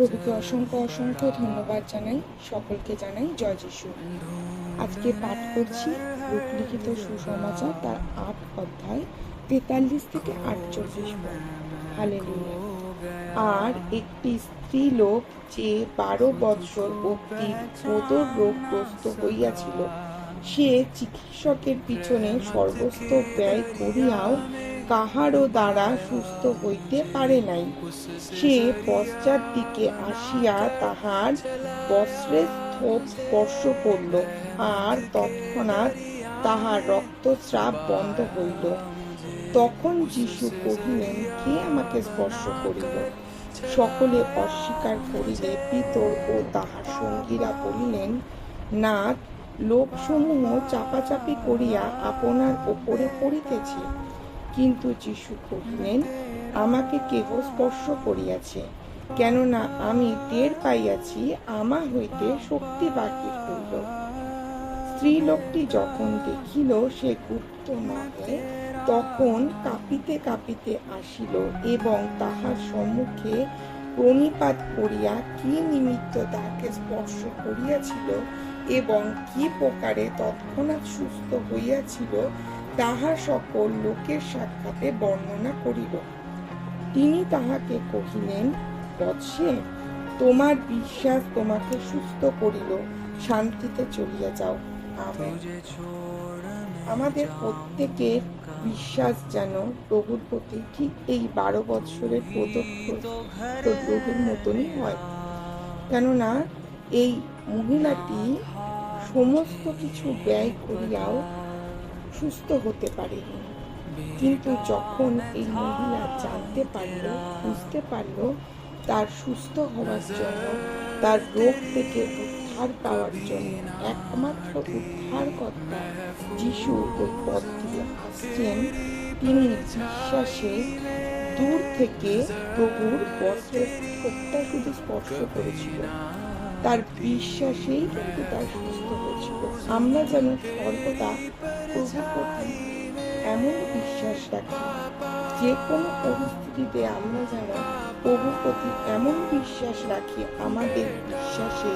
প্রভুকে অসংখ্য অসংখ্য ধন্যবাদ জানাই, সকলকে জানাই জয় যিশু। আজকে পাঠ করছি লোকলিখিত সুসমাচার তার 8 অধ্যায় 43 থেকে 48 পদ। হালেলুয়া। আর একটি স্ত্রী লোক যে 12 বৎসর অবধি গোদর রোগগ্রস্ত হইয়াছিল, সে চিকিৎসকের পিছনে সর্বস্ব ব্যয় করিয়াও কাহারও দ্বারা সুস্থ হইতে পারে নাই। সে পশ্চাৎ দিকে আসিয়া তাহার বস্ত্রের থোপ স্পর্শ করিল, আর তৎক্ষণাৎ তাহার রক্তস্রাব বন্ধ হইল। তখন যীশু কহিলেন, কে আমাকে স্পর্শ করিল? সকলে অস্বীকার করিলে পিতর ও তাহার সঙ্গীরা বলিলেন, নাথ, লোকসমূহ চাপাচাপি করিয়া আপনার ওপরে পড়িতেছে। কিন্তু যীশু কহিলেন, আমাকে কেহ স্পর্শ করিয়াছে, কেননা আমি টের পাইয়াছি আমা হইতে শক্তি বাহির হইল। স্ত্রী লোকটি যখন দেখিল সে গুপ্ত নহে, তখন কাঁপিতে কাঁপিতে আসিল এবং তাহার সম্মুখে প্রণিপাত করিয়া কি নিমিত্ত তাহাকে স্পর্শ করিয়াছিল এবং কি প্রকারে তৎক্ষণাৎ সুস্থ হইয়াছিল তাহা সকল লোকের সাক্ষাতে বর্ণনা করিল। তিনি তাহাকে কহিলেন, বৎসে, তোমার বিশ্বাস তোমাকে সুস্থ করিল, শান্তিতে চলিয়া যাও। আমেন। আমাদের প্রত্যেকের বিশ্বাস যেন প্রভুর প্রতি ঠিক এই 12 বৎসরের রোগের মতনই হয়। কেননা এই মহিলাটি সমস্ত কিছু ব্যয় করিয়াও সুস্থ হতে পারেনি, কিন্তু যখন এই মহিলা জানতে পারল, বুঝতে পারল তার সুস্থ হওয়ার জন্য, তার রোগ থেকে উদ্ধার পাওয়ার জন্য একমাত্র উদ্ধারকর্তা যিশু ওই পথ দিয়ে আসছেন, তিনি বিশ্বাসে দূর থেকে প্রভুর বস্ত্রের থোপটা শুধু স্পর্শ করেছিল। তার বিশ্বাসেই কিন্তু তার সুস্থ হয়েছিল। আমরা যেন সর্বদা প্রভুর প্রতি এমন বিশ্বাস রাখি, যে কোনো পরিস্থিতিতে আমরা যেন প্রভুর প্রতি এমন বিশ্বাস রাখি, আমাদের বিশ্বাসে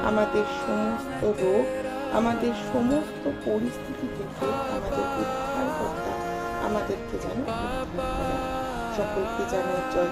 আমাদের সমস্ত রোগ, আমাদের সমস্ত পরিস্থিতি থেকে আমাদের উদ্ধারকর্তা আমাদেরকে যেন উদ্ধার করেন। সকলকে জানাই জয়।